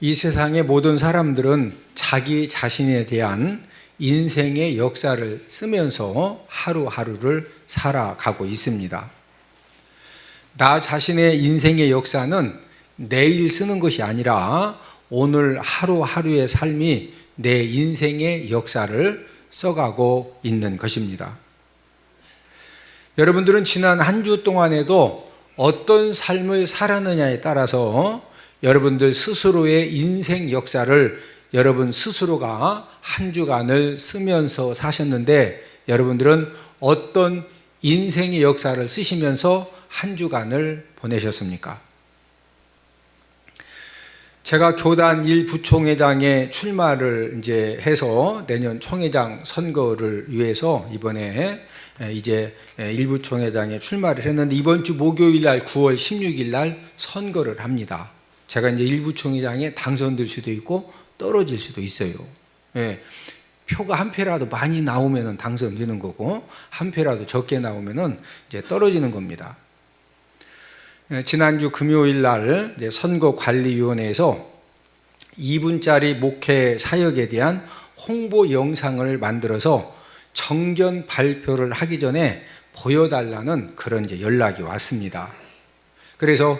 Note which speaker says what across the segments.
Speaker 1: 이 세상의 모든 사람들은 자기 자신에 대한 인생의 역사를 쓰면서 하루하루를 살아가고 있습니다. 나 자신의 인생의 역사는 내일 쓰는 것이 아니라 오늘 하루하루의 삶이 내 인생의 역사를 써가고 있는 것입니다. 여러분들은 지난 한 주 동안에도 어떤 삶을 살았느냐에 따라서 여러분들 스스로의 인생 역사를 여러분 스스로가 한 주간을 쓰면서 사셨는데, 여러분들은 어떤 인생의 역사를 쓰시면서 한 주간을 보내셨습니까? 제가 교단 1부총회장에 출마를 이제 해서 내년 총회장 선거를 위해서 이번에 이제 1부총회장에 출마를 했는데, 이번 주 목요일 날 9월 16일 날 선거를 합니다. 제가 이제 1부총회장에 당선될 수도 있고 떨어질 수도 있어요. 예. 표가 한 표라도 많이 나오면 당선되는 거고, 한 표라도 적게 나오면 이제 떨어지는 겁니다. 지난주 금요일 날 선거관리위원회에서 2분짜리 목회 사역에 대한 홍보 영상을 만들어서 정견 발표를 하기 전에 보여달라는 그런 이제 연락이 왔습니다. 그래서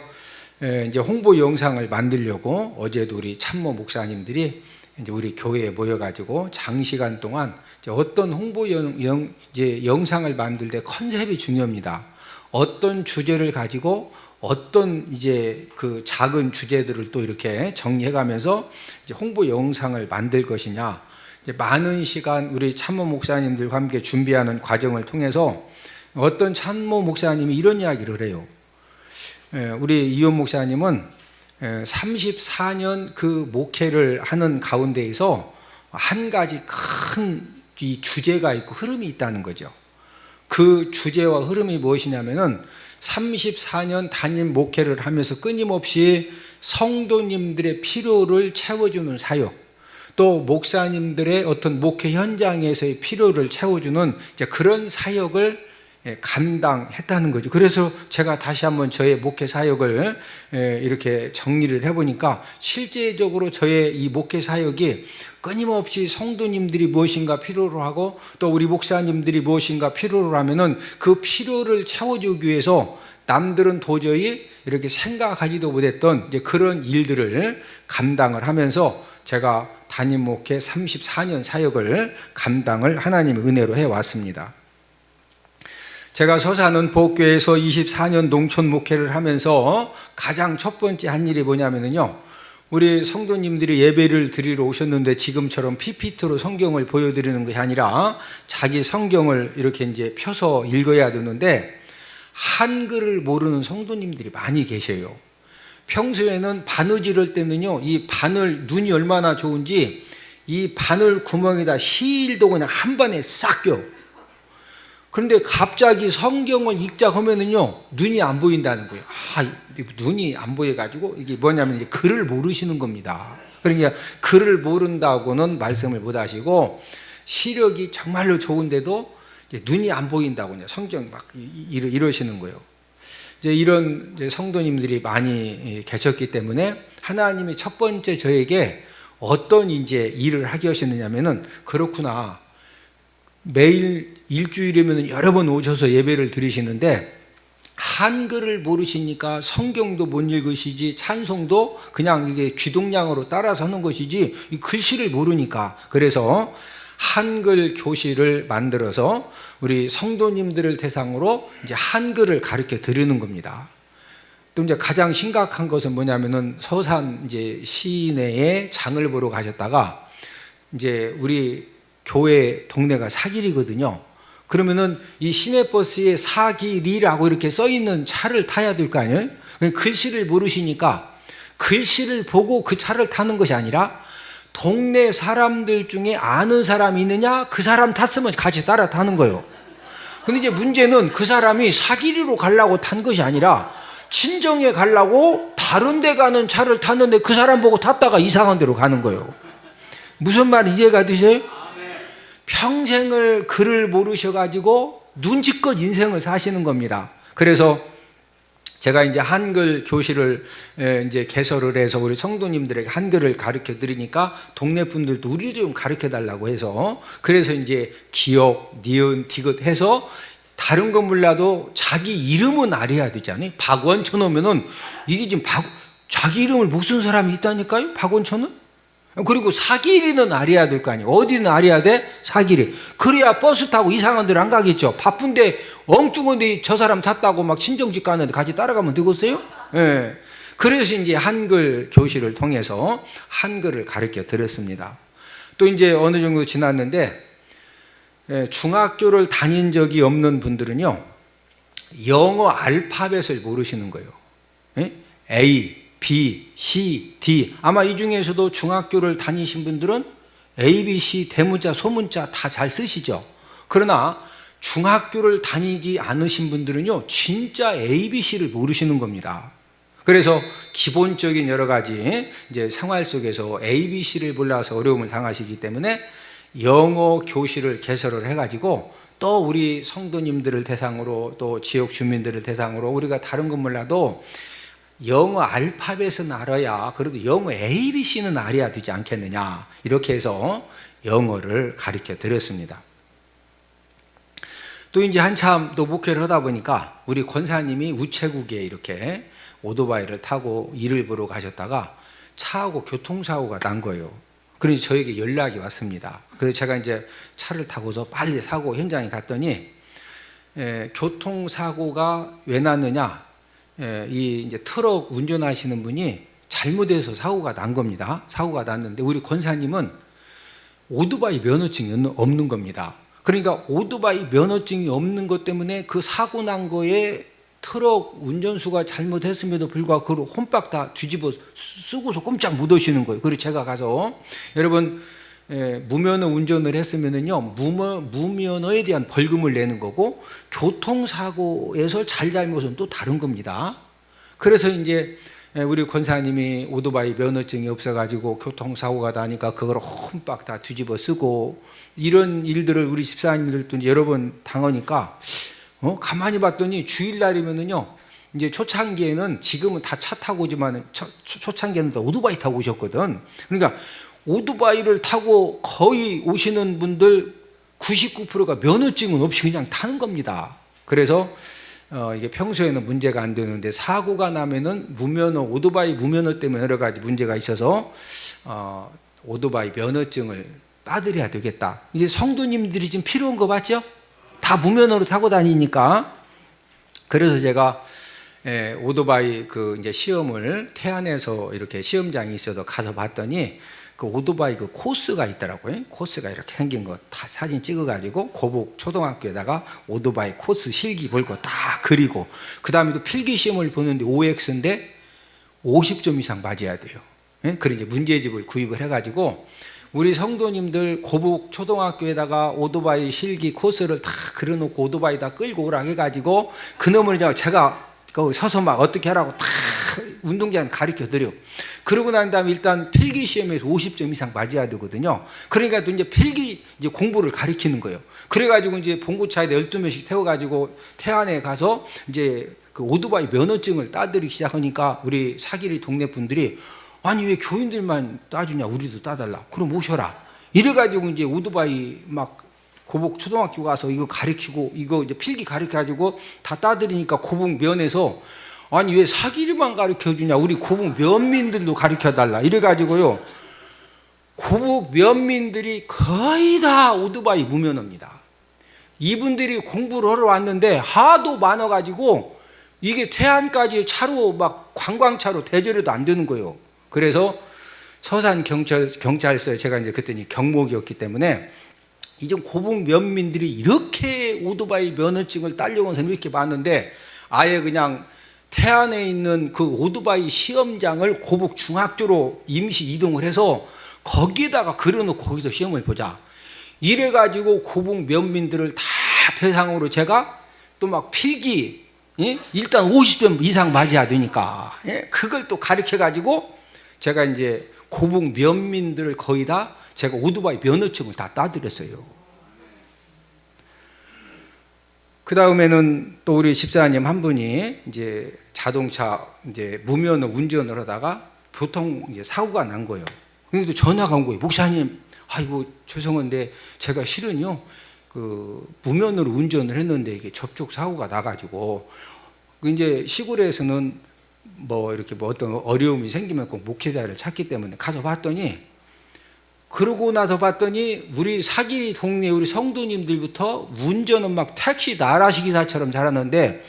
Speaker 1: 이제 홍보 영상을 만들려고 어제도 우리 참모 목사님들이 이제 우리 교회에 모여가지고 장시간 동안 이제 어떤 홍보 이제 영상을 만들 때 컨셉이 중요합니다. 어떤 주제를 가지고 어떤 이제 그 작은 주제들을 또 이렇게 정리해가면서 이제 홍보 영상을 만들 것이냐, 이제 많은 시간 우리 참모 목사님들과 함께 준비하는 과정을 통해서 어떤 참모 목사님이 이런 이야기를 해요. 우리 이원 목사님은 34년 그 목회를 하는 가운데에서 한 가지 큰 이 주제가 있고 흐름이 있다는 거죠. 그 주제와 흐름이 무엇이냐면은 34년 담임 목회를 하면서 끊임없이 성도님들의 필요를 채워주는 사역, 또 목사님들의 어떤 목회 현장에서의 필요를 채워주는 이제 그런 사역을 감당했다는 거죠. 그래서 제가 다시 한번 저의 목회 사역을 이렇게 정리를 해보니까 실제적으로 저의 이 목회 사역이 끊임없이 성도님들이 무엇인가 필요로 하고 또 우리 목사님들이 무엇인가 필요로 하면은 그 필요를 채워주기 위해서 남들은 도저히 이렇게 생각하지도 못했던 이제 그런 일들을 감당을 하면서 제가 담임 목회 34년 사역을 감당을 하나님의 은혜로 해왔습니다. 제가 서사는 복교에서 24년 농촌 목회를 하면서 가장 첫 번째 한 일이 뭐냐면요, 우리 성도님들이 예배를 드리러 오셨는데 지금처럼 PPT로 성경을 보여드리는 것이 아니라 자기 성경을 이렇게 이제 펴서 읽어야 되는데 한글을 모르는 성도님들이 많이 계셔요. 평소에는 바느질할 때는요, 이 바늘 눈이 얼마나 좋은지 이 바늘 구멍에다 실도 그냥 한 번에 싹 껴. 그런데 갑자기 성경을 읽자 하면은요, 눈이 안 보인다는 거예요. 눈이 안 보여가지고 이게 뭐냐면 이제 글을 모르시는 겁니다. 그러니까 글을 모른다고는 말씀을 못 하시고 시력이 정말로 좋은데도 이제 눈이 안 보인다고 그냥 성경 막 이러시는 거예요. 이제 이런 이제 성도님들이 많이 계셨기 때문에 하나님이 첫 번째 저에게 어떤 이제 일을 하게 하셨느냐면은, 그렇구나. 매일 일주일이면 여러 번 오셔서 예배를 드리시는데 한글을 모르시니까 성경도 못 읽으시지 찬송도 그냥 이게 귀동냥으로 따라서 하는 것이지 이 글씨를 모르니까, 그래서 한글 교실을 만들어서 우리 성도님들을 대상으로 이제 한글을 가르쳐 드리는 겁니다. 또 이제 가장 심각한 것은 뭐냐면은 서산 이제 시내에 장을 보러 가셨다가 이제 우리 교회 동네가 사길이거든요. 그러면은 이 시내버스에 사길이라고 이렇게 써 있는 차를 타야 될 거 아니에요? 글씨를 모르시니까 글씨를 보고 그 차를 타는 것이 아니라 동네 사람들 중에 아는 사람이 있느냐, 그 사람 탔으면 같이 따라 타는 거예요. 근데 이제 문제는 그 사람이 사길이로 가려고 탄 것이 아니라 친정에 가려고 다른 데 가는 차를 탔는데 그 사람 보고 탔다가 이상한 데로 가는 거예요. 무슨 말인지 이해가 되세요? 평생을 글을 모르셔가지고 눈치껏 인생을 사시는 겁니다. 그래서 제가 이제 한글 교실을 이제 개설을 해서 우리 성도님들에게 한글을 가르쳐 드리니까 동네 분들도 우리도 좀 가르쳐 달라고 해서, 그래서 이제 기역, 니은, 디귿 해서 다른 건 몰라도 자기 이름은 알아야 되잖아요. 박원천 오면은 이게 지금 자기 이름을 못 쓴 사람이 있다니까요, 박원천은. 그리고 사기리는 알아야 될 거 아니에요. 어디는 알아야 돼? 사기리. 그래야 버스 타고 이상한 데를 안 가겠죠. 바쁜데 엉뚱한데 저 사람 탔다고 막 친정집 가는데 같이 따라가면 되겠어요? 예. 그래서 이제 한글 교실을 통해서 한글을 가르쳐 드렸습니다. 또 이제 어느 정도 지났는데, 중학교를 다닌 적이 없는 분들은요, 영어 알파벳을 모르시는 거예요. A, B, C, D. 아마 이 중에서도 중학교를 다니신 분들은 A, B, C 대문자, 소문자 다 잘 쓰시죠. 그러나 중학교를 다니지 않으신 분들은요, 진짜 A, B, C를 모르시는 겁니다. 그래서 기본적인 여러 가지 이제 생활 속에서 A, B, C를 몰라서 어려움을 당하시기 때문에 영어 교실을 개설을 해가지고, 또 우리 성도님들을 대상으로 또 지역 주민들을 대상으로 우리가 다른 건 몰라도 영어 알파벳은 알아야 그래도 영어 A, B, C는 알아야 되지 않겠느냐, 이렇게 해서 영어를 가르쳐 드렸습니다. 또 이제 한참 또 목회를 하다 보니까 우리 권사님이 우체국에 이렇게 오토바이를 타고 일을 보러 가셨다가 차하고 교통사고가 난 거예요. 그래서 저에게 연락이 왔습니다. 그래서 제가 이제 차를 타고서 빨리 사고 현장에 갔더니, 교통사고가 왜 났느냐, 이 이제 트럭 운전하시는 분이 잘못해서 사고가 난 겁니다. 사고가 났는데 우리 권사님은 오토바이 면허증이 없는 겁니다. 그러니까 오토바이 면허증이 없는 것 때문에 그 사고 난 거에 트럭 운전수가 잘못했음에도 불구하고 그걸 혼박 다 뒤집어 쓰고서 꼼짝 못 오시는 거예요. 그리고 제가 가서, 여러분, 무면허 운전을 했으면은요, 무면허에 대한 벌금을 내는 거고, 교통사고에서 잘잘못은 또 다른 겁니다. 그래서 이제 우리 권사님이 오토바이 면허증이 없어가지고 교통사고가 나니까 그걸 혼박 다 뒤집어 쓰고, 이런 일들을 우리 집사님들도 여러 번 당하니까, 가만히 봤더니 주일날이면은요, 이제 초창기에는, 지금은 다 차 타고 오지만 초창기에는 다 오토바이 타고 오셨거든. 그러니까 오토바이를 타고 거의 오시는 분들 99%가 면허증은 없이 그냥 타는 겁니다. 그래서 이게 평소에는 문제가 안 되는데 사고가 나면은 오토바이 무면허 때문에 여러 가지 문제가 있어서 오토바이 면허증을 따드려야 되겠다. 이제 성도님들이 지금 필요한 거 맞죠? 다 무면허로 타고 다니니까. 그래서 제가 오토바이 그 이제 시험을 태안에서 이렇게 시험장이 있어서 가서 봤더니 그 오토바이 그 코스가 있더라고요. 코스가 이렇게 생긴 거 다 사진 찍어가지고 고북 초등학교에다가 오토바이 코스 실기 볼 거 다 그리고, 그 다음에 또 필기 시험을 보는데 OX인데 50점 이상 맞아야 돼요. 그래서 이제 문제집을 구입을 해가지고 우리 성도님들 고북 초등학교에다가 오토바이 실기 코스를 다 그려놓고 오토바이 다 끌고 오라 해가지고 그놈을 제가 거기 서서 막 어떻게 하라고 다 운동장 가르쳐 드려. 그러고 난 다음에 일단 필기 시험에서 50점 이상 맞아야 되거든요. 그러니까 또 이제 필기 이제 공부를 가르치는 거예요. 그래가지고 이제 봉고차에다 12명씩 태워가지고 태안에 가서 이제 그 오토바이 면허증을 따들이기 시작하니까 우리 사기리 동네 분들이, 아니 왜 교인들만 따주냐, 우리도 따달라, 그럼 오셔라, 이래가지고 이제 오토바이 막 고북 초등학교 가서 이거 가르치고 이거 이제 필기 가르쳐가지고 다 따들이니까 고북 면에서, 아니 왜 사기리만 가르쳐주냐, 우리 고북 면민들도 가르쳐달라, 이래가지고요 고북 면민들이 거의 다 오토바이 무면허입니다. 이분들이 공부를 하러 왔는데 하도 많아가지고 이게 태안까지 차로 막 관광차로 대절해도 안 되는 거예요. 그래서 서산 경찰서에 제가 이제 그때는 경목이었기 때문에 이제 고북 면민들이 이렇게 오토바이 면허증을 따려고 온 사람이 이렇게 많은데, 아예 그냥 태안에 있는 그 오토바이 시험장을 고북 중학교로 임시 이동을 해서 거기에다가 그려놓고 거기서 시험을 보자, 이래가지고 고북 면민들을 다 대상으로 제가 또 막 필기, 일단 50점 이상 맞아야 되니까 그걸 또 가르쳐가지고 제가 이제 고북 면민들을 거의 다 제가 오토바이 면허증을 다 따드렸어요. 그 다음에는 또 우리 집사님 한 분이 이제 자동차 이제 무면허 운전을 하다가 교통 이제 사고가 난 거예요. 근데 또 전화가 온 거예요. 목사님, 아이고 죄송한데 제가 실은요 그 무면허로 운전을 했는데 이게 접촉 사고가 나가지고 이제 시골에서는 뭐 이렇게 뭐 어떤 어려움이 생기면 꼭 목회자를 찾기 때문에 가서 봤더니, 그러고 나서 봤더니 우리 사기 동네 우리 성도님들부터 운전은 막 택시 나라시 기사처럼 잘하는데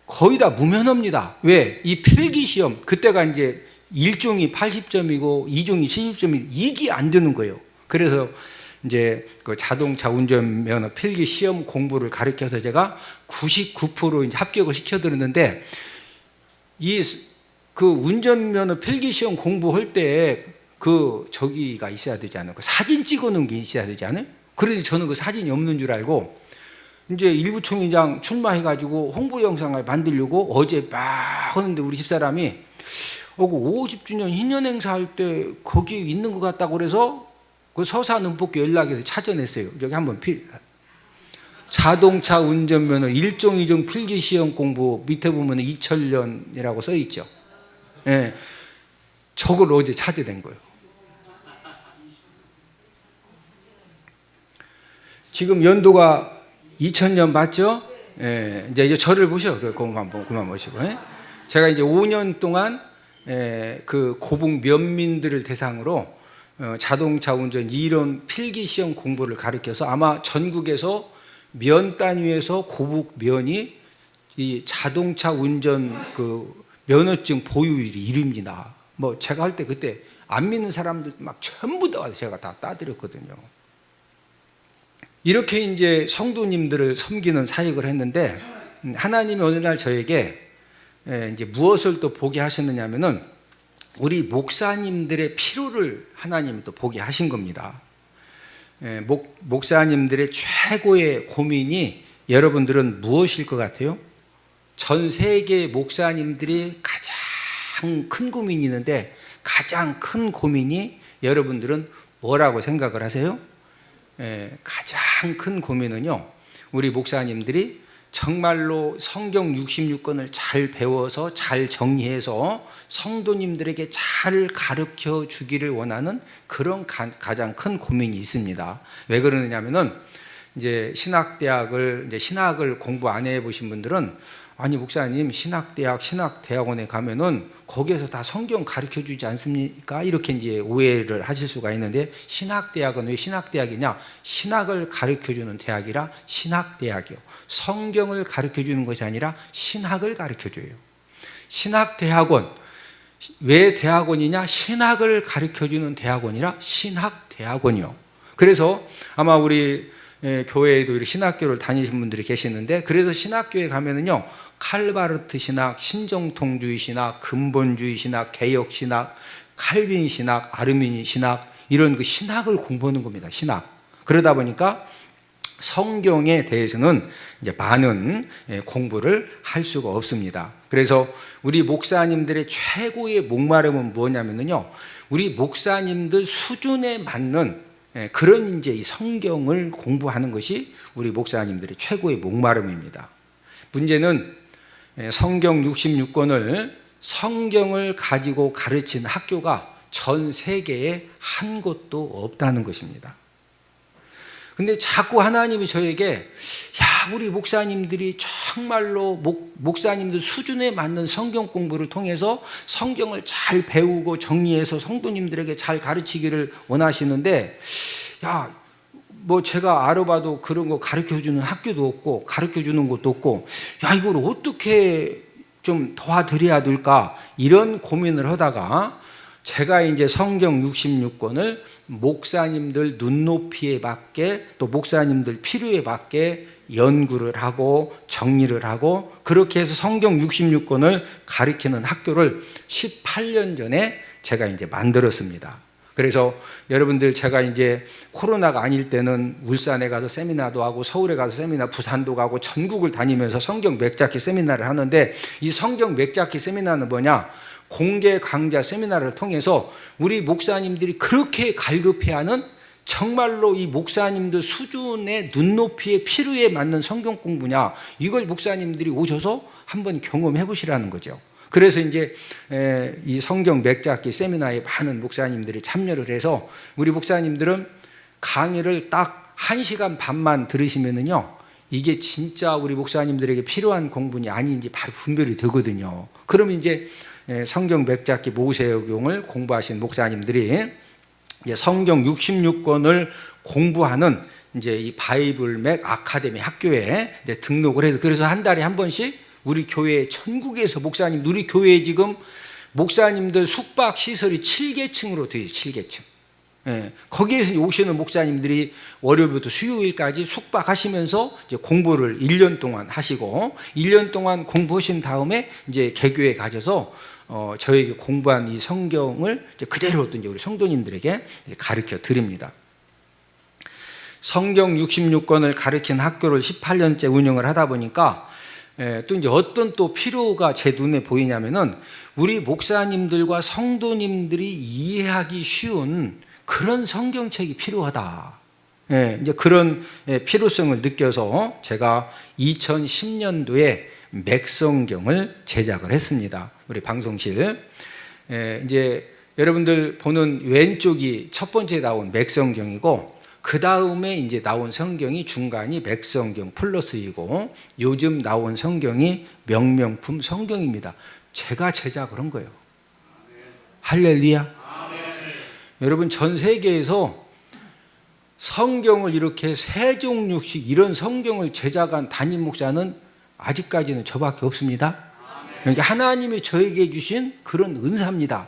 Speaker 1: 거의 다 무면허입니다. 왜? 이 필기시험 그때가 이제 1종이 80점이고 2종이 70점이 이게 안 되는 거예요. 그래서 이제 그 자동차 운전면허 필기시험 공부를 가르쳐서 제가 99% 이제 합격을 시켜드렸는데, 이 그 운전면허 필기시험 공부할 때 그 저기가 있어야 되지 않아요? 그 사진 찍어놓은 게 있어야 되지 않아요? 그런데 저는 그 사진이 없는 줄 알고 이제 일부 총회장 출마해가지고 홍보 영상을 만들려고 어제 막 하는데 우리 집사람이 50주년 희년 행사할 때 거기 있는 것 같다고 그래서 그 서산은폭교 연락해서 찾아냈어요. 여기 한번 자동차 운전면허 1종 2종 필기시험 공부 밑에 보면 2000년이라고 써 있죠. 예, 저걸 어제 찾아낸 거예요. 지금 연도가 2000년 맞죠? 예, 이제 저를 보셔. 그만 보시고. 예? 제가 이제 5년 동안 그 고북 면민들을 대상으로 자동차 운전 이론 필기 시험 공부를 가르쳐서 아마 전국에서 면 단위에서 고북 면이 이 자동차 운전 그 면허증 보유율이 1위입니다. 뭐 제가 할 때 그때 안 믿는 사람들 막 전부 다 와서 제가 다 따드렸거든요. 이렇게 이제 성도님들을 섬기는 사역을 했는데 하나님이 어느 날 저에게 이제 무엇을 또 보게 하셨느냐면은 우리 목사님들의 필요를 하나님이 또 보게 하신 겁니다. 목사님들의 최고의 고민이 여러분들은 무엇일 것 같아요? 전 세계 목사님들이 가장 큰 고민이 있는데 가장 큰 고민이 여러분들은 뭐라고 생각을 하세요? 가장 큰 고민은요, 우리 목사님들이 정말로 성경 66권을 잘 배워서 잘 정리해서 성도님들에게 잘 가르쳐 주기를 원하는 그런 가장 큰 고민이 있습니다. 왜 그러느냐면은 이제 신학을 공부 안 해보신 분들은 아니 목사님 신학대학원에 가면은 거기에서 다 성경 가르쳐 주지 않습니까? 이렇게 이제 오해를 하실 수가 있는데, 신학대학은 왜 신학대학이냐? 신학을 가르쳐 주는 대학이라 신학대학이요. 성경을 가르쳐 주는 것이 아니라 신학을 가르쳐 줘요. 신학대학원, 왜 대학원이냐? 신학을 가르쳐 주는 대학원이라 신학대학원이요. 그래서 아마 우리 교회에도 이렇게 신학교를 다니신 분들이 계시는데, 그래서 신학교에 가면은요, 칼바르트 신학, 신정통주의 신학, 근본주의 신학, 개혁 신학, 칼빈 신학, 아르미니 신학, 이런 그 신학을 공부하는 겁니다. 신학. 그러다 보니까 성경에 대해서는 이제 많은 공부를 할 수가 없습니다. 그래서 우리 목사님들의 최고의 목마름은 뭐냐면요, 우리 목사님들 수준에 맞는 그런 이제 이 성경을 공부하는 것이 우리 목사님들의 최고의 목마름입니다. 문제는 성경 66권을 성경을 가지고 가르치는 학교가 전 세계에 한 곳도 없다는 것입니다. 근데 자꾸 하나님이 저에게 우리 목사님들이 정말로 목사님들 수준에 맞는 성경 공부를 통해서 성경을 잘 배우고 정리해서 성도님들에게 잘 가르치기를 원하시는데, 뭐 제가 알아봐도 그런 거 가르쳐주는 학교도 없고 가르쳐주는 곳도 없고, 이걸 어떻게 좀 도와드려야 될까, 이런 고민을 하다가 제가 이제 성경 66권을 목사님들 눈높이에 맞게 또 목사님들 필요에 맞게 연구를 하고 정리를 하고, 그렇게 해서 성경 66권을 가르치는 학교를 18년 전에 제가 이제 만들었습니다. 그래서 여러분들, 제가 이제 코로나가 아닐 때는 울산에 가서 세미나도 하고 서울에 가서 세미나, 부산도 가고 전국을 다니면서 성경 맥잡기 세미나를 하는데, 이 성경 맥잡기 세미나는 뭐냐? 공개 강좌 세미나를 통해서 우리 목사님들이 그렇게 갈급해하는 정말로 이 목사님들 수준의 눈높이의 필요에 맞는 성경 공부냐, 이걸 목사님들이 오셔서 한번 경험해 보시라는 거죠. 그래서 이제 이 성경 맥잡기 세미나에 많은 목사님들이 참여를 해서 우리 목사님들은 강의를 딱 1시간 반만 들으시면은요, 이게 진짜 우리 목사님들에게 필요한 공부냐 아닌지 바로 분별이 되거든요. 그러면 이제 성경 맥잡기 모세오경을 공부하신 목사님들이 이제 성경 66권을 공부하는 이제 이 바이블 맥 아카데미 학교에 이제 등록을 해서, 그래서 한 달에 한 번씩 우리 교회, 전국에서 목사님, 우리 교회에 지금 목사님들 숙박 시설이 7계층으로 되어 있어요. 7계층. 예, 거기에서 오시는 목사님들이 월요일부터 수요일까지 숙박하시면서 이제 공부를 1년 동안 하시고, 1년 동안 공부하신 다음에 이제 개교에 가셔서 저에게 공부한 이 성경을 이제 그대로 또 이제 우리 성도님들에게 가르쳐 드립니다. 성경 66권을 가르친 학교를 18년째 운영을 하다 보니까 또 이제 어떤 또 필요가 제 눈에 보이냐면은, 우리 목사님들과 성도님들이 이해하기 쉬운 그런 성경책이 필요하다. 이제 그런 필요성을 느껴서 제가 2010년도에 맥성경을 제작을 했습니다. 우리 방송실. 이제 여러분들 보는 왼쪽이 첫 번째 나온 맥성경이고, 그 다음에 이제 나온 성경이 중간이 맥성경 플러스이고, 요즘 나온 성경이 명명품 성경입니다. 제가 제작을 한 거예요. 할렐루야. 여러분, 전 세계에서 성경을 이렇게 세 종류씩 이런 성경을 제작한 담임 목사는 아직까지는 저밖에 없습니다. 그러니까 하나님이 저에게 주신 그런 은사입니다.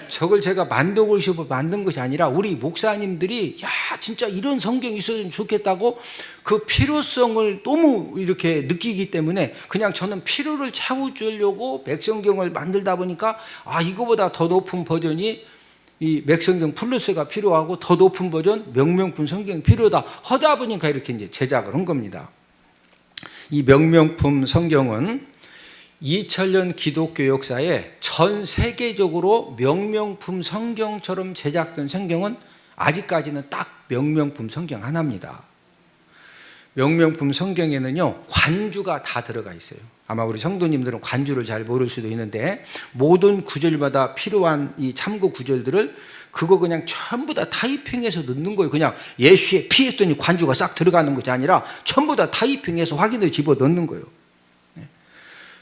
Speaker 1: 저걸 제가 만들고 싶어 만든 것이 아니라 우리 목사님들이 야 진짜 이런 성경이 있었으면 좋겠다고 그 필요성을 너무 이렇게 느끼기 때문에, 그냥 저는 필요를 채워주려고 맥성경을 만들다 보니까 이거보다 더 높은 버전이 이 맥성경 플러스가 필요하고, 더 높은 버전 명명품 성경이 필요하다 하다 보니까 이렇게 이제 제작을 한 겁니다. 이 명명품 성경은 2000년 기독교 역사에 전 세계적으로 명명품 성경처럼 제작된 성경은 아직까지는 딱 명명품 성경 하나입니다. 명명품 성경에는요, 관주가 다 들어가 있어요. 아마 우리 성도님들은 관주를 잘 모를 수도 있는데, 모든 구절마다 필요한 이 참고 구절들을 그거 그냥 전부 다 타이핑해서 넣는 거예요. 그냥 예수의 피 했더니 관주가 싹 들어가는 것이 아니라 전부 다 타이핑해서 확인을 집어 넣는 거예요.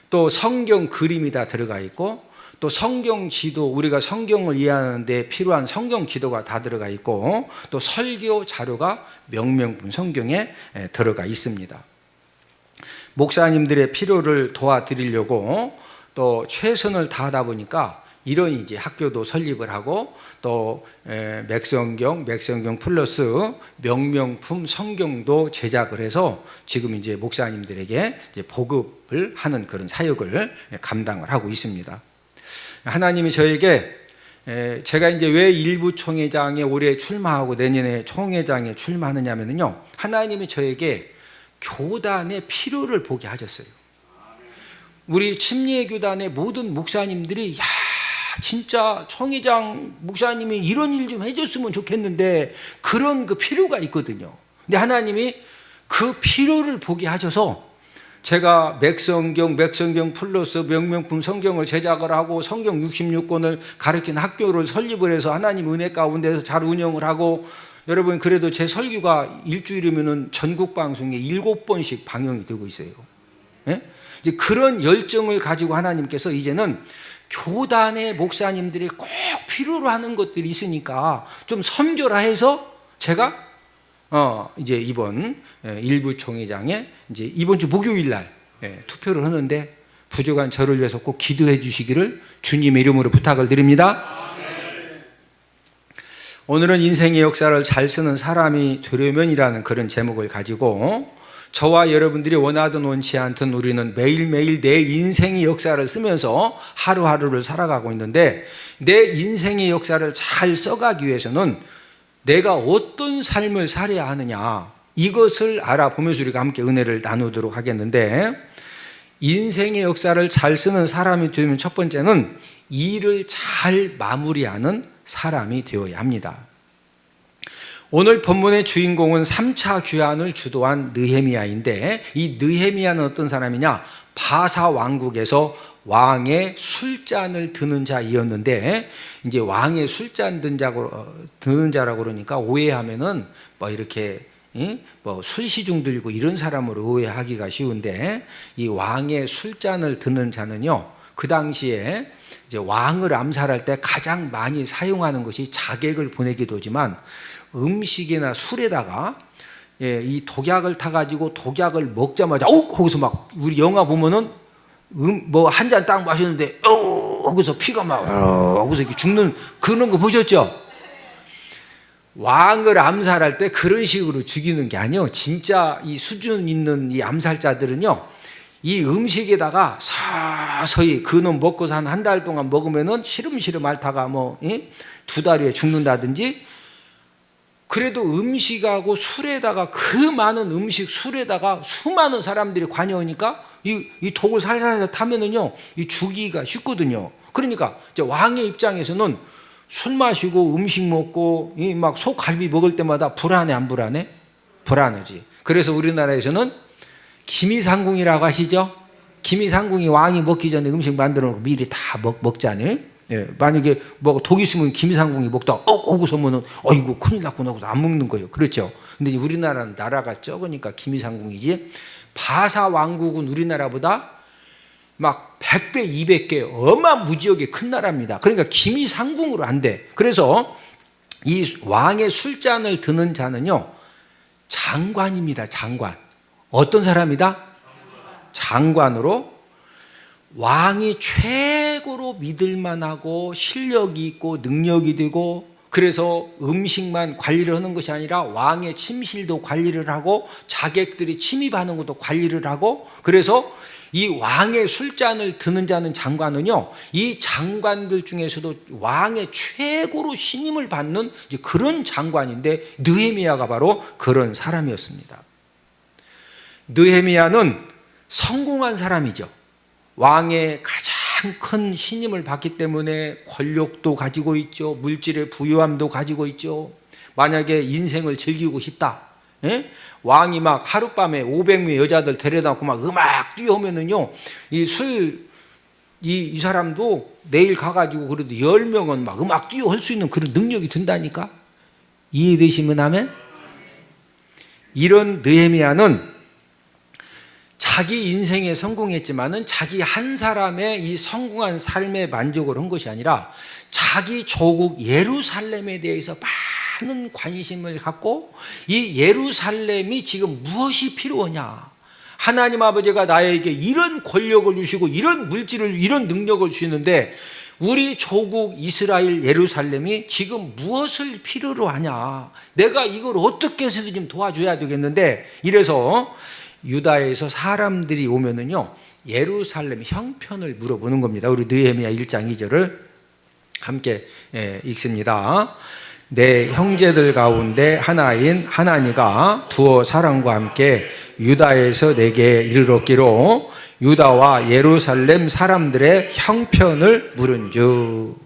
Speaker 1: 또 성경 그림이 다 들어가 있고, 또 성경 지도, 우리가 성경을 이해하는 데 필요한 성경 지도가 다 들어가 있고, 또 설교 자료가 명명품 성경에 들어가 있습니다. 목사님들의 필요를 도와드리려고 또 최선을 다하다 보니까 이런 이제 학교도 설립을 하고, 또 맥성경 플러스 명명품 성경도 제작을 해서 지금 이제 목사님들에게 이제 보급을 하는 그런 사역을 감당을 하고 있습니다. 하나님이 저에게, 제가 이제 왜 일부 총회장에 올해 출마하고 내년에 총회장에 출마하느냐면요, 하나님이 저에게 교단의 필요를 보게 하셨어요. 우리 침례교단의 모든 목사님들이 야 진짜 총회장 목사님이 이런 일 좀 해줬으면 좋겠는데, 그런 그 필요가 있거든요. 근데 하나님이 그 필요를 보게 하셔서 제가 맥성경 플러스 명명품 성경을 제작을 하고, 성경 66권을 가르친 학교를 설립을 해서 하나님 은혜 가운데서 잘 운영을 하고, 여러분 그래도 제 설교가 일주일이면은 전국 방송에 7번씩 방영이 되고 있어요. 예? 이제 그런 열정을 가지고 하나님께서 이제는 교단의 목사님들이 꼭 필요로 하는 것들이 있으니까 좀 섬겨라 해서 제가 이제 이번 일부 총회장에 이제 이번 주 목요일 날 투표를 하는데, 부족한 저를 위해서 꼭 기도해 주시기를 주님의 이름으로 부탁을 드립니다. 오늘은 인생의 역사를 잘 쓰는 사람이 되려면이라는 그런 제목을 가지고, 저와 여러분들이 원하든 원치 않든 우리는 매일매일 내 인생의 역사를 쓰면서 하루하루를 살아가고 있는데, 내 인생의 역사를 잘 써가기 위해서는 내가 어떤 삶을 살아야 하느냐, 이것을 알아보면서 우리가 함께 은혜를 나누도록 하겠는데, 인생의 역사를 잘 쓰는 사람이 되면 첫 번째는 일을 잘 마무리하는 사람이 되어야 합니다. 오늘 본문의 주인공은 3차 귀환을 주도한 느헤미야인데, 이 느헤미야는 어떤 사람이냐? 바사 왕국에서 왕의 술잔을 드는 자이었는데, 이제 왕의 술잔 드는 자라고 그러니까 오해하면은 뭐 이렇게 뭐 술시중 들고 이런 사람으로 오해하기가 쉬운데, 이 왕의 술잔을 드는 자는요, 그 당시에 이제 왕을 암살할 때 가장 많이 사용하는 것이 자객을 보내기도 하지만, 음식이나 술에다가 이 독약을 타가지고 독약을 먹자마자 거기서 막, 우리 영화 보면은 뭐 한 잔 딱 마셨는데 거기서 피가 막 거기서 이렇게 죽는 그런 거 보셨죠? 왕을 암살할 때 그런 식으로 죽이는 게 아니에요. 진짜 이 수준 있는 이 암살자들은요, 이 음식에다가 서서히 그놈 먹고서 한 달 동안 먹으면은 시름시름 앓다가 뭐 2달 후에 죽는다든지, 그래도 음식하고 술에다가, 그 많은 음식 술에다가 수많은 사람들이 관여하니까 이 독을 살살 타면은요, 이 죽이기가 쉽거든요. 그러니까 이제 왕의 입장에서는 술 마시고 음식 먹고 막 소갈비 먹을 때마다 불안해, 안 불안해? 불안하지. 그래서 우리나라에서는 기미상궁이라고 하시죠? 기미상궁이 왕이 먹기 전에 음식 만들어 놓고 미리 다 먹잖아요. 예, 만약에 뭐 독 있으면 기미상궁이 먹다가 오고서 면은 이거 큰일 났구나 하고서 안 먹는 거예요. 그렇죠? 근데 우리나라는 나라가 적으니까 기미상궁이지, 바사 왕국은 우리나라보다 막 100배, 200배 어마무지하게 큰 나라입니다. 그러니까 기미상궁으로 안 돼. 그래서 이 왕의 술잔을 드는 자는요, 장관입니다. 장관. 어떤 사람이다? 장관으로, 왕이 최고로 믿을만하고 실력이 있고 능력이 되고, 그래서 음식만 관리를 하는 것이 아니라 왕의 침실도 관리를 하고 자객들이 침입하는 것도 관리를 하고, 그래서 이 왕의 술잔을 드는 자는 장관은요, 이 장관들 중에서도 왕의 최고로 신임을 받는 그런 장관인데, 느헤미야가 바로 그런 사람이었습니다. 느헤미야는 성공한 사람이죠. 왕의 가장 큰 신임을 받기 때문에 권력도 가지고 있죠. 물질의 부유함도 가지고 있죠. 만약에 인생을 즐기고 싶다, 왕이 막 하룻밤에 500명의 여자들 데려다 놓고 막 음악 뛰어오면은요, 이 사람도 내일 가가지고 그래도 10명은 막 음악 뛰어 할 수 있는 그런 능력이 든다니까. 이해되시면 하면, 이런 느헤미야는 자기 인생에 성공했지만은 자기 한 사람의 이 성공한 삶에 만족을 한 것이 아니라 자기 조국 예루살렘에 대해서 많은 관심을 갖고, 이 예루살렘이 지금 무엇이 필요하냐, 하나님 아버지가 나에게 이런 권력을 주시고 이런 물질을, 이런 능력을 주시는데 우리 조국 이스라엘 예루살렘이 지금 무엇을 필요로 하냐, 내가 이걸 어떻게 해서든 좀 도와줘야 되겠는데, 이래서 유다에서 사람들이 오면은요, 예루살렘 형편을 물어보는 겁니다. 우리 느헤미야 1장 2절을 함께 읽습니다. 내 형제들 가운데 하나인 하나니가 두어 사람과 함께 유다에서 내게 이르렀기로 유다와 예루살렘 사람들의 형편을 물은즉.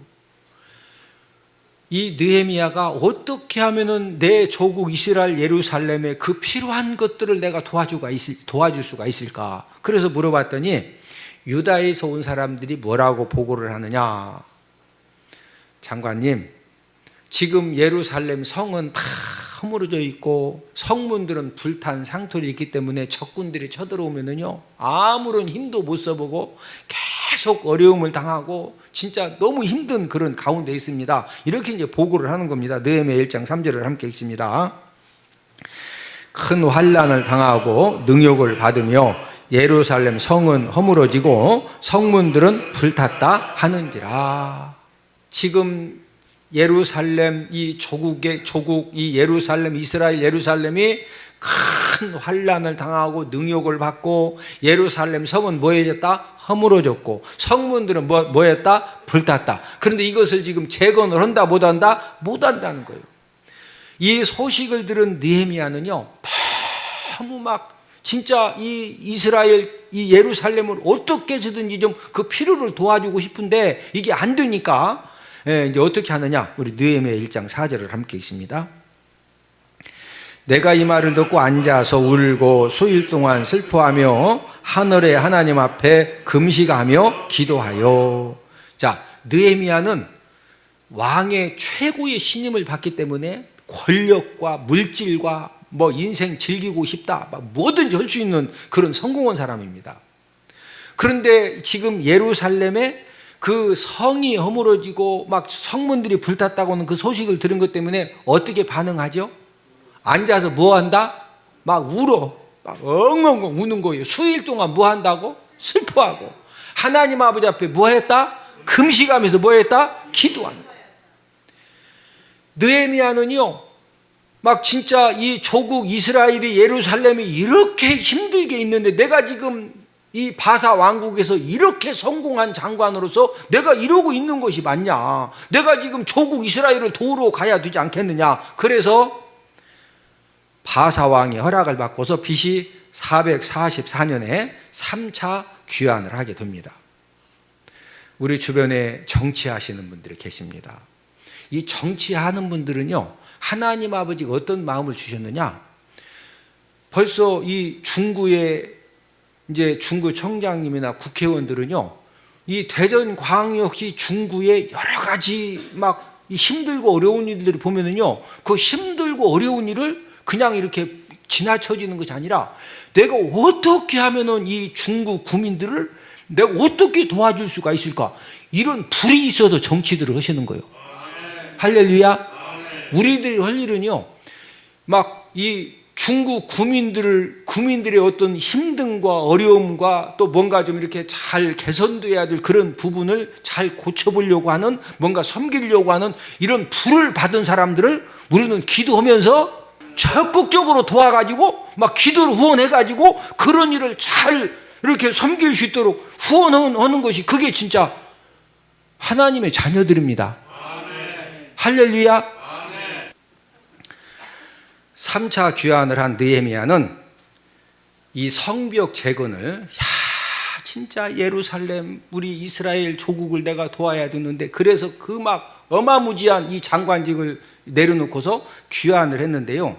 Speaker 1: 이 느헤미야가 어떻게 하면은 내 조국 이스라엘 예루살렘에 그 필요한 것들을 내가 도와줄 수가 있을까? 그래서 물어봤더니 유다에서 온 사람들이 뭐라고 보고를 하느냐? 장관님, 지금 예루살렘 성은 다 허물어져 있고 성문들은 불탄 상태로 있기 때문에 적군들이 쳐들어오면은요, 아무런 힘도 못 써보고 계속 어려움을 당하고 진짜 너무 힘든 그런 가운데 있습니다. 이렇게 이제 보고를 하는 겁니다. 느헤미야 1장 3절을 함께 읽습니다. 큰 환난을 당하고 능욕을 받으며 예루살렘 성은 허물어지고 성문들은 불탔다 하는지라. 지금 예루살렘, 이 조국 이 예루살렘, 이스라엘 예루살렘이 큰 환난을 당하고 능욕을 받고, 예루살렘 성은 뭐해졌다? 허물어졌고, 성문들은 뭐했다? 불탔다. 그런데 이것을 지금 재건을 한다 못한다? 못한다는 거예요. 이 소식을 들은 느헤미야는요, 너무 막 진짜 이 이스라엘, 이 예루살렘을 어떻게 해서든지 좀 그 필요를 도와주고 싶은데 이게 안 되니까 이제 어떻게 하느냐? 우리 느헤미야 1장 4절을 함께 읽습니다. 내가 이 말을 듣고 앉아서 울고 수일 동안 슬퍼하며 하늘의 하나님 앞에 금식하며 기도하여. 자, 느헤미야는 왕의 최고의 신임을 받기 때문에 권력과 물질과 뭐 인생 즐기고 싶다, 뭐든지 할 수 있는 그런 성공한 사람입니다. 그런데 지금 예루살렘에 그 성이 허물어지고 막 성문들이 불탔다고 하는 그 소식을 들은 것 때문에 어떻게 반응하죠? 앉아서 뭐 한다? 막 울어. 막 엉엉엉 우는 거예요. 수일 동안 뭐 한다고? 슬퍼하고. 하나님 아버지 앞에 뭐 했다? 금식하면서 뭐 했다? 기도하는 거예요. 느헤미야는요, 막 진짜 이 조국 이스라엘이 예루살렘이 이렇게 힘들게 있는데 내가 지금 이 바사 왕국에서 이렇게 성공한 장관으로서 내가 이러고 있는 것이 맞냐? 내가 지금 조국 이스라엘을 도우러 가야 되지 않겠느냐? 그래서 바사 왕의 허락을 받고서 BC 444년에 3차 귀환을 하게 됩니다. 우리 주변에 정치하시는 분들이 계십니다. 이 정치하는 분들은요, 하나님 아버지가 어떤 마음을 주셨느냐? 벌써 이 중구의 이제 중구 청장님이나 국회의원들은요, 이 대전광역시 중구의 여러 가지 막 힘들고 어려운 일들을 보면은요, 그 힘들고 어려운 일을 그냥 이렇게 지나쳐지는 것이 아니라 내가 어떻게 하면은 이 중구 구민들을 내가 어떻게 도와줄 수가 있을까? 이런 불이 있어서 정치들을 하시는 거예요. 할렐루야. 우리들이 할 일은요, 막 이 중국 구민들의 어떤 힘듦과 어려움과 또 뭔가 좀 이렇게 잘 개선돼야 될 그런 부분을 잘 고쳐보려고 하는, 뭔가 섬기려고 하는 이런 불을 받은 사람들을 우리는 기도하면서 적극적으로 도와가지고 막 기도를 후원해가지고 그런 일을 잘 이렇게 섬길 수 있도록 후원하는 것이, 그게 진짜 하나님의 자녀들입니다. 아멘. 할렐루야. 3차 귀환을 한 느헤미야는 이 성벽 재건을, 진짜 예루살렘 우리 이스라엘 조국을 내가 도와야 되는데, 그래서 그 막 어마무지한 이 장관직을 내려놓고서 귀환을 했는데요,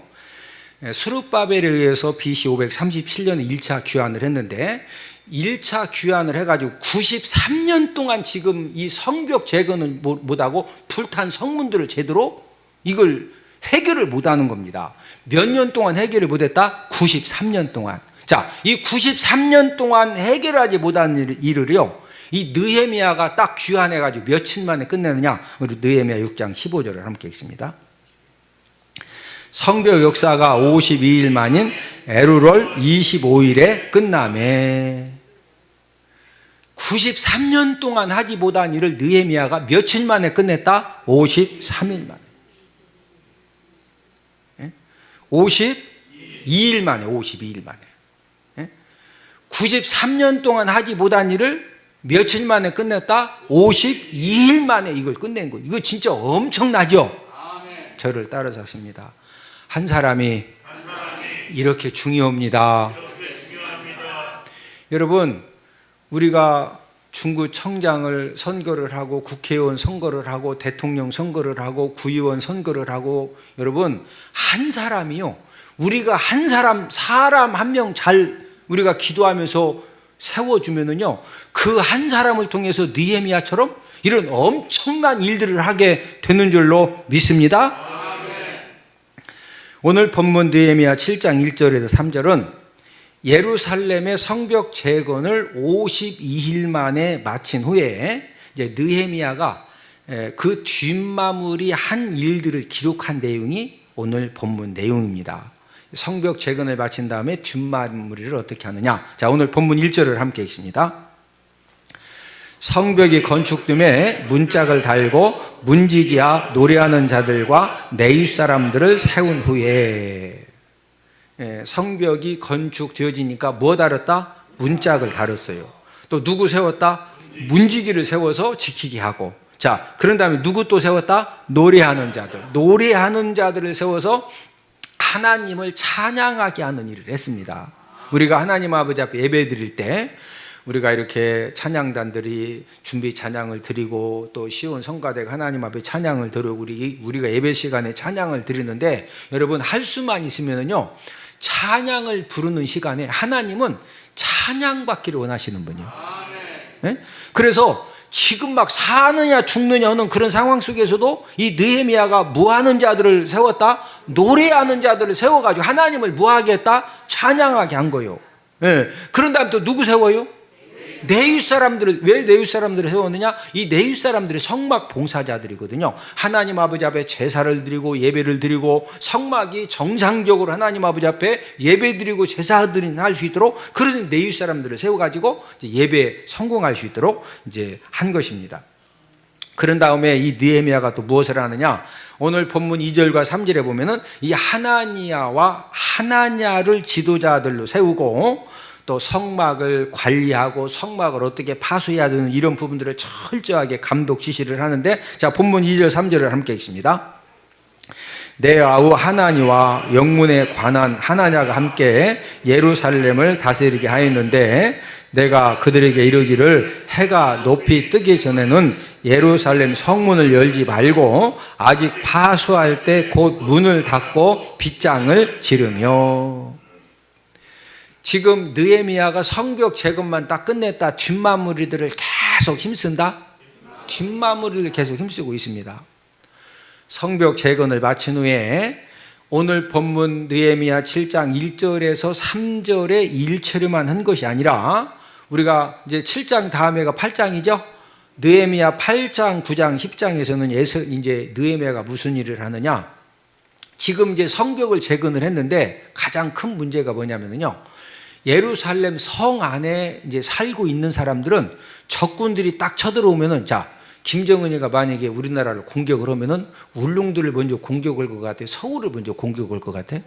Speaker 1: 스룹바벨에 의해서 BC 537년에 1차 귀환을 했는데 1차 귀환을 해가지고 93년 동안 지금 이 성벽 재건을 못하고 불탄 성문들을 제대로 이걸 해결을 못하는 겁니다. 몇 년 동안 해결을 못했다? 93년 동안. 자, 이 93년 동안 해결하지 못한 일을요, 이 느헤미야가 딱 귀환해가지고 며칠 만에 끝내느냐? 우리 느헤미야 6장 15절을 함께 읽습니다. 성벽 역사가 52일 만인 에루월 25일에 끝나매. 93년 동안 하지 못한 일을 느헤미야가 며칠 만에 끝냈다? 53일 만에. 52일 만에, 52일 만에. 93년 동안 하지 못한 일을 며칠 만에 끝냈다? 52일 만에 이걸 끝낸 거예요. 이거 진짜 엄청나죠? 저를 따라서 하십니다. 한 사람이 이렇게 중요합니다. 여러분, 우리가 중구청장을 선거를 하고 국회의원 선거를 하고 대통령 선거를 하고 구의원 선거를 하고, 여러분, 한 사람이요, 우리가 한 사람 한 명 잘 우리가 기도하면서 세워주면은요, 그 한 사람을 통해서 느헤미야처럼 이런 엄청난 일들을 하게 되는 줄로 믿습니다. 오늘 본문 느헤미야 7장 1절에서 3절은 예루살렘의 성벽 재건을 52일 만에 마친 후에 이제 느헤미야가 그 뒷마무리 한 일들을 기록한 내용이 오늘 본문 내용입니다. 성벽 재건을 마친 다음에 뒷마무리를 어떻게 하느냐? 자, 오늘 본문 1절을 함께 읽습니다. 성벽이 건축됨에 문짝을 달고 문지기와 노래하는 자들과 내윗 사람들을 세운 후에, 성벽이 건축되어지니까 뭐 달았다? 문짝을 달았어요. 또 누구 세웠다? 문지기를 세워서 지키게 하고. 자, 그런 다음에 누구 또 세웠다? 노래하는 자들을 세워서 하나님을 찬양하게 하는 일을 했습니다. 우리가 하나님 아버지 앞에 예배 드릴 때 우리가 이렇게 찬양단들이 준비 찬양을 드리고 또 시온 성가대가 하나님 앞에 찬양을 드리고 우리가 예배 시간에 찬양을 드리는데, 여러분 할 수만 있으면요 찬양을 부르는 시간에 하나님은 찬양받기를 원하시는 분이에요. 네? 그래서 지금 막 사느냐 죽느냐 하는 그런 상황 속에서도 이 느헤미야가 무하는 자들을 세웠다, 노래하는 자들을 세워가지고 하나님을 무하게 했다, 찬양하게 한 거예요. 네. 그런 다음에 또 누구 세워요? 네윗 사람들을. 왜 네윗 사람들을 세웠느냐? 이 네윗 사람들이 성막 봉사자들이거든요. 하나님 아버지 앞에 제사를 드리고 예배를 드리고, 성막이 정상적으로 하나님 아버지 앞에 예배 드리고 제사 드리는 할 수 있도록 그런 네윗 사람들을 세워가지고 예배 성공할 수 있도록 이제 한 것입니다. 그런 다음에 이 느헤미야가 또 무엇을 하느냐? 오늘 본문 2절과 3절에 보면은 이 하나니야와 하나냐를 지도자들로 세우고, 또 성막을 관리하고 성막을 어떻게 파수해야 되는 이런 부분들을 철저하게 감독 지시를 하는데, 자 본문 2절 3절을 함께 읽습니다. 내 아우 하나니와 영문에 관한 하나냐가 함께 예루살렘을 다스리게 하였는데, 내가 그들에게 이르기를 해가 높이 뜨기 전에는 예루살렘 성문을 열지 말고 아직 파수할 때 곧 문을 닫고 빗장을 지르며. 지금 느헤미야가 성벽 재건만 딱 끝냈다, 뒷마무리들을 계속 힘쓴다? 뒷마무리를 계속 힘쓰고 있습니다. 성벽 재건을 마친 후에 오늘 본문 느헤미야 7장 1절에서 3절에 일처리만 한 것이 아니라, 우리가 이제 7장 다음에가 8장이죠. 느헤미야 8장, 9장, 10장에서는 이제 느헤미야가 무슨 일을 하느냐? 지금 이제 성벽을 재건을 했는데 가장 큰 문제가 뭐냐면요, 예루살렘 성 안에 이제 살고 있는 사람들은 적군들이 딱 쳐들어오면은, 자 김정은이가 만약에 우리나라를 공격을 하면은 울릉도를 먼저 공격할 것 같아요? 서울을 먼저 공격할 것 같아요?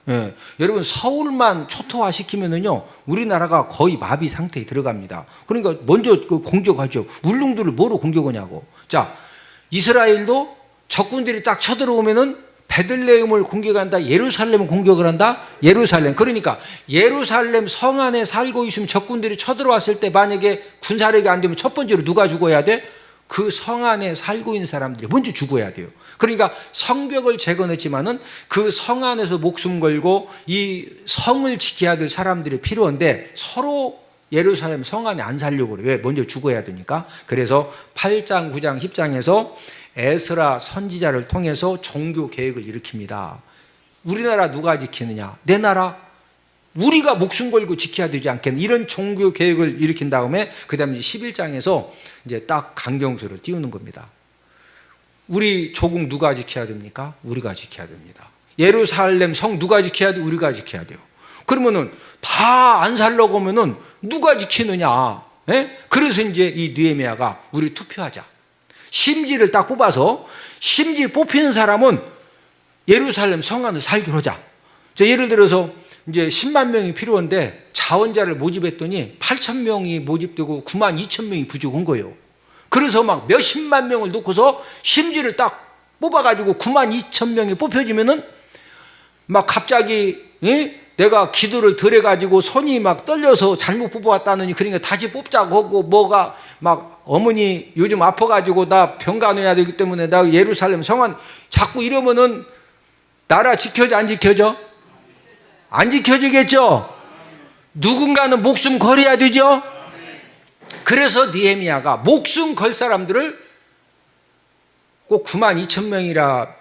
Speaker 1: 예. 여러분 서울만 초토화 시키면은요 우리나라가 거의 마비 상태에 들어갑니다. 그러니까 먼저 그 공격하죠. 울릉도를 뭐로 공격하냐고. 자 이스라엘도 적군들이 딱 쳐들어오면은 베들레헴을 공격한다, 예루살렘을 공격을 한다. 예루살렘. 그러니까 예루살렘 성 안에 살고 있으면 적군들이 쳐들어왔을 때 만약에 군사력이 안 되면 첫 번째로 누가 죽어야 돼? 그 성 안에 살고 있는 사람들이 먼저 죽어야 돼요. 그러니까 성벽을 재건했지만은 그 성 안에서 목숨 걸고 이 성을 지켜야 될 사람들이 필요한데 서로 예루살렘 성 안에 안 살려고 그래요. 왜? 먼저 죽어야 되니까. 그래서 8장, 9장, 10장에서 에스라 선지자를 통해서 종교 개혁을 일으킵니다. 우리나라 누가 지키느냐? 내 나라 우리가 목숨 걸고 지켜야 되지 않겠나? 이런 종교 개혁을 일으킨 다음에 그 다음에 11장에서 이제 딱 강경수를 띄우는 겁니다. 우리 조국 누가 지켜야 됩니까? 우리가 지켜야 됩니다. 예루살렘 성 누가 지켜야 돼? 우리가 지켜야 돼요. 그러면은 다 안 살려고 하면은 누가 지키느냐? 예? 그래서 이제 이 느헤미야가 우리 투표하자. 심지를 딱 뽑아서 심지 뽑히는 사람은 예루살렘 성 안에 살기로 하자. 예를 들어서 이제 10만 명이 필요한데 자원자를 모집했더니 8천 명이 모집되고 9만 2천 명이 부족한 거예요. 그래서 막 몇십만 명을 놓고서 심지를 딱 뽑아가지고 9만 2천 명이 뽑혀지면은 막 갑자기 내가 기도를 덜 해가지고 손이 막 떨려서 잘못 뽑아왔다느니 그러니까 다시 뽑자고 하고 뭐가 막 어머니 요즘 아파가지고 나 병간호해야 되기 때문에 나 예루살렘 성안 자꾸 이러면은 나라 지켜져 안 지켜져? 안 지켜지겠죠? 누군가는 목숨 걸어야 되죠? 그래서 느헤미야가 목숨 걸 사람들을 꼭 9만 2천 명이라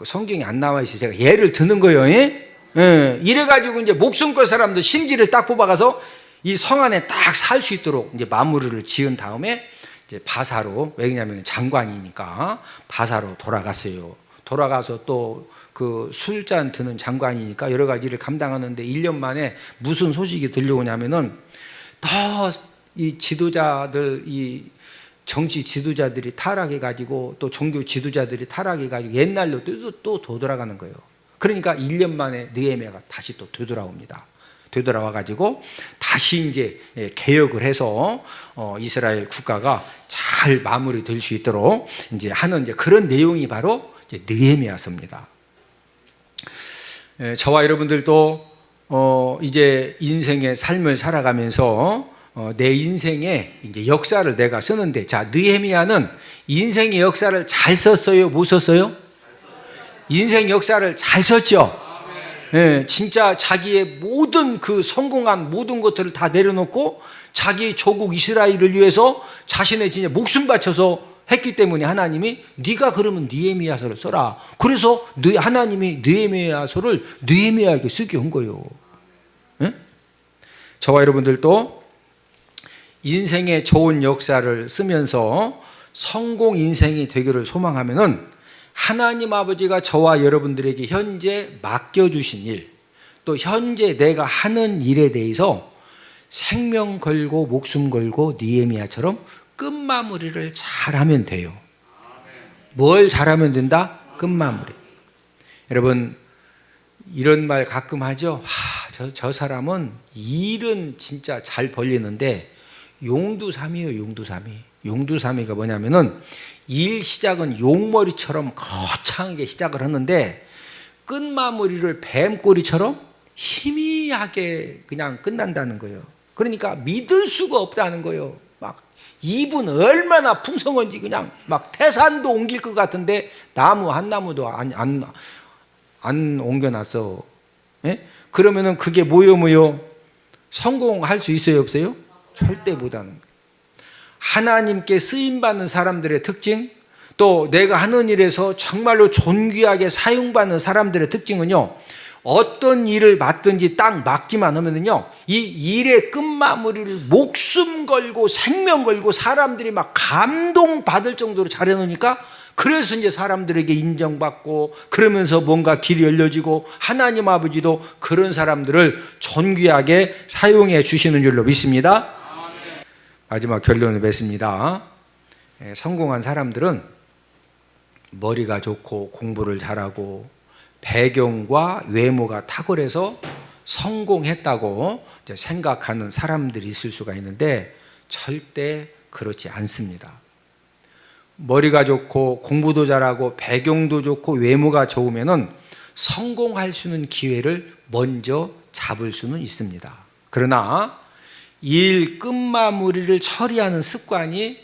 Speaker 1: 성경에 안 나와 있어요. 제가 예를 드는 거예요. 이래가지고 이제 목숨 걸 사람들 심지를 딱 뽑아가서 이 성 안에 딱 살 수 있도록 이제 마무리를 지은 다음에 이제 바사로, 왜냐하면 장관이니까 바사로 돌아갔어요. 돌아가서 또 그 술잔 드는 장관이니까 여러 가지를 감당하는데 1년 만에 무슨 소식이 들려오냐면은 더 이 지도자들, 이 정치 지도자들이 타락해가지고 또 종교 지도자들이 타락해가지고 옛날로 또 되돌아가는 거예요. 그러니까 1년 만에 느헤미야가 다시 또 되돌아옵니다. 되돌아와가지고 다시 이제 개혁을 해서 이스라엘 국가가 잘 마무리될 수 있도록 이제 하는 이제 그런 내용이 바로 이제 느헤미야서입니다. 저와 여러분들도 이제 인생의 삶을 살아가면서 내 인생의 이제 역사를 내가 쓰는데, 자, 느헤미야는 인생의 역사를 잘 썼어요, 못 썼어요? 인생 역사를 잘 썼죠. 예, 진짜 자기의 모든 그 성공한 모든 것들을 다 내려놓고 자기 조국 이스라엘을 위해서 자신의 진짜 목숨 바쳐서 했기 때문에 하나님이 네가 그러면 느헤미야서를 써라. 그래서 하나님이 느헤미야서를 느헤미야에게 쓰게 한 거예요. 예? 저와 여러분들도 인생의 좋은 역사를 쓰면서 성공 인생이 되기를 소망하면은 하나님 아버지가 저와 여러분들에게 현재 맡겨주신 일, 또 현재 내가 하는 일에 대해서 생명 걸고 목숨 걸고 느헤미야처럼 끝마무리를 잘하면 돼요. 뭘 잘하면 된다? 끝마무리. 여러분, 이런 말 가끔 하죠. 저 사람은 일은 진짜 잘 벌리는데 용두삼이에요. 용두삼이가 뭐냐면은 일 시작은 용머리처럼 거창하게 시작을 하는데 끝마무리를 뱀꼬리처럼 희미하게 그냥 끝난다는 거예요. 그러니까 믿을 수가 없다는 거예요. 막 입은 얼마나 풍성한지 그냥 막 태산도 옮길 것 같은데 나무 한 나무도 안 옮겨놨어. 예? 그러면은 그게 뭐요? 성공할 수 있어요, 없어요? 절대 못하는 거예요. 하나님께 쓰임받는 사람들의 특징, 또 내가 하는 일에서 정말로 존귀하게 사용받는 사람들의 특징은요, 어떤 일을 맡든지 딱 맡기만 하면은요, 이 일의 끝마무리를 목숨 걸고 생명 걸고 사람들이 막 감동받을 정도로 잘해놓으니까, 그래서 이제 사람들에게 인정받고 그러면서 뭔가 길이 열려지고 하나님 아버지도 그런 사람들을 존귀하게 사용해 주시는 줄로 믿습니다. 마지막 결론을 맺습니다. 성공한 사람들은 머리가 좋고 공부를 잘하고 배경과 외모가 탁월해서 성공했다고 생각하는 사람들이 있을 수가 있는데 절대 그렇지 않습니다. 머리가 좋고 공부도 잘하고 배경도 좋고 외모가 좋으면은 성공할 수 있는 기회를 먼저 잡을 수는 있습니다. 그러나 일 끝마무리를 처리하는 습관이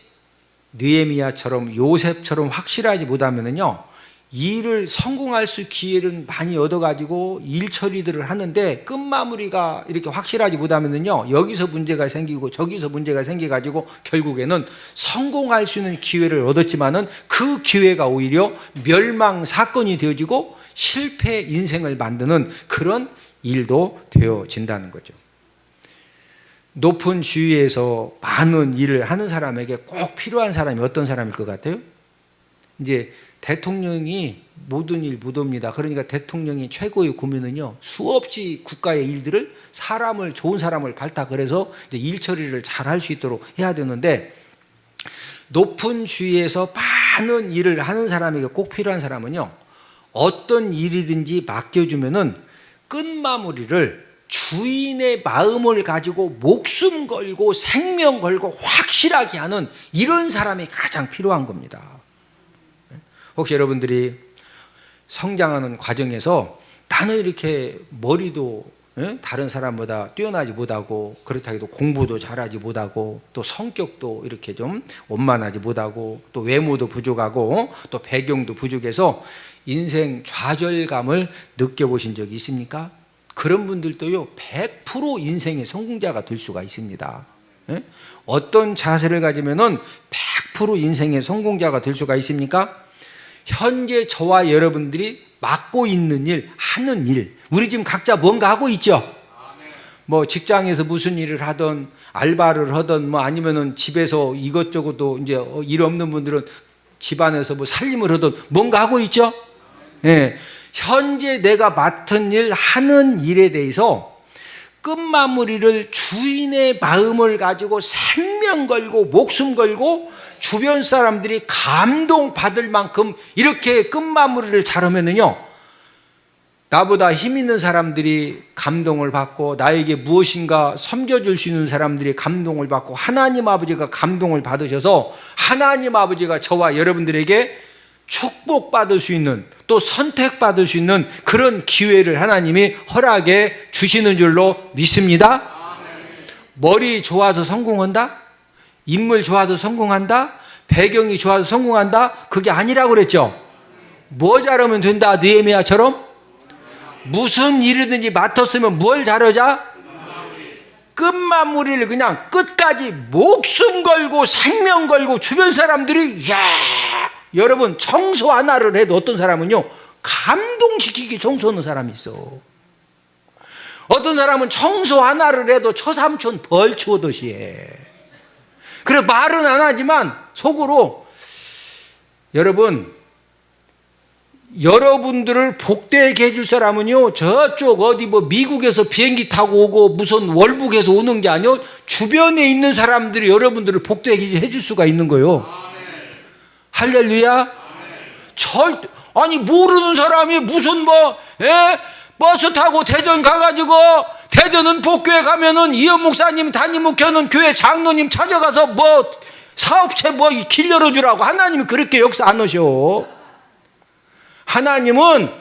Speaker 1: 느헤미야처럼 요셉처럼 확실하지 못하면은요, 일을 성공할 수 기회를 많이 얻어가지고 일 처리들을 하는데 끝마무리가 이렇게 확실하지 못하면은요, 여기서 문제가 생기고 저기서 문제가 생겨가지고 결국에는 성공할 수 있는 기회를 얻었지만은 그 기회가 오히려 멸망 사건이 되어지고 실패 인생을 만드는 그런 일도 되어진다는 거죠. 높은 지위에서 많은 일을 하는 사람에게 꼭 필요한 사람이 어떤 사람일 것 같아요? 이제 대통령이 모든 일 무도입니다. 그러니까 대통령이 최고의 고민은요, 수없이 국가의 일들을 좋은 사람을 발탁을 해서 이제 일 처리를 잘 할 수 있도록 해야 되는데, 높은 지위에서 많은 일을 하는 사람에게 꼭 필요한 사람은요, 어떤 일이든지 맡겨주면은 끝마무리를 주인의 마음을 가지고 목숨 걸고 생명 걸고 확실하게 하는 이런 사람이 가장 필요한 겁니다. 혹시 여러분들이 성장하는 과정에서 나는 이렇게 머리도 다른 사람보다 뛰어나지 못하고 그렇다고 해도 공부도 잘하지 못하고 또 성격도 이렇게 좀 원만하지 못하고 또 외모도 부족하고 또 배경도 부족해서 인생 좌절감을 느껴보신 적이 있습니까? 그런 분들도요, 100% 인생의 성공자가 될 수가 있습니다. 어떤 자세를 가지면은 100% 인생의 성공자가 될 수가 있습니까? 현재 저와 여러분들이 맡고 있는 일, 하는 일, 우리 지금 각자 뭔가 하고 있죠? 뭐 직장에서 무슨 일을 하든 알바를 하든 뭐 아니면은 집에서 이것저것도 이제 일 없는 분들은 집안에서 뭐 살림을 하든 뭔가 하고 있죠? 예. 현재 내가 맡은 일, 하는 일에 대해서 끝마무리를 주인의 마음을 가지고 생명 걸고 목숨 걸고 주변 사람들이 감동받을 만큼 이렇게 끝마무리를 잘하면은요, 나보다 힘 있는 사람들이 감동을 받고 나에게 무엇인가 섬겨줄 수 있는 사람들이 감동을 받고 하나님 아버지가 감동을 받으셔서 하나님 아버지가 저와 여러분들에게 축복받을 수 있는 또 선택받을 수 있는 그런 기회를 하나님이 허락해 주시는 줄로 믿습니다. 머리 좋아서 성공한다? 인물 좋아서 성공한다? 배경이 좋아서 성공한다? 그게 아니라고 그랬죠. 뭐 잘하면 된다? 느헤미야처럼 무슨 일이든지 맡았으면 뭘 잘하자? 끝마무리를 그냥 끝까지 목숨 걸고 생명 걸고 주변 사람들이 야 여러분 청소 하나를 해도 어떤 사람은요 감동시키게 청소하는 사람이 있어. 어떤 사람은 청소 하나를 해도 처삼촌 벌추오듯이 해. 그래 말은 안 하지만 속으로 여러분들을 복되게 해줄 사람은요 저쪽 어디 뭐 미국에서 비행기 타고 오고 무슨 월북에서 오는 게 아니요 주변에 있는 사람들이 여러분들을 복되게 해줄 수가 있는 거예요. 아멘. 할렐루야. 아니 모르는 사람이 무슨 버스 타고 대전 가가지고 대전은 복교회 가면은 이현 목사님 담임 목회하는 교회 장로님 찾아가서 뭐 사업체 길 열어주라고 하나님이 그렇게 역사 안 하셔. 하나님은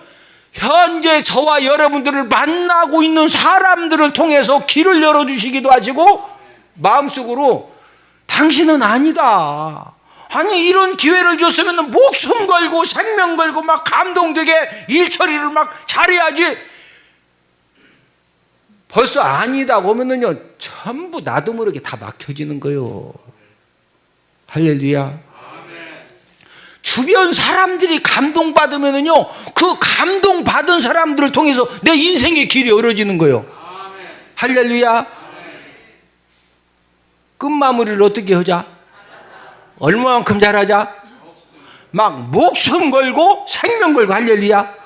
Speaker 1: 현재 저와 여러분들을 만나고 있는 사람들을 통해서 길을 열어주시기도 하시고 마음속으로 당신은 아니다. 아니 이런 기회를 줬으면 목숨 걸고 생명 걸고 막 감동되게 일 처리를 막 잘해야지. 벌써 아니다고 하면은요 전부 나도 모르게 다 막혀지는 거예요. 할렐루야. 주변 사람들이 감동받으면은요 그 감동받은 사람들을 통해서 내 인생의 길이 열어지는 거예요. 할렐루야. 끝마무리를 어떻게 하자? 얼마만큼 잘하자? 막 목숨 걸고 생명 걸고. 할렐루야.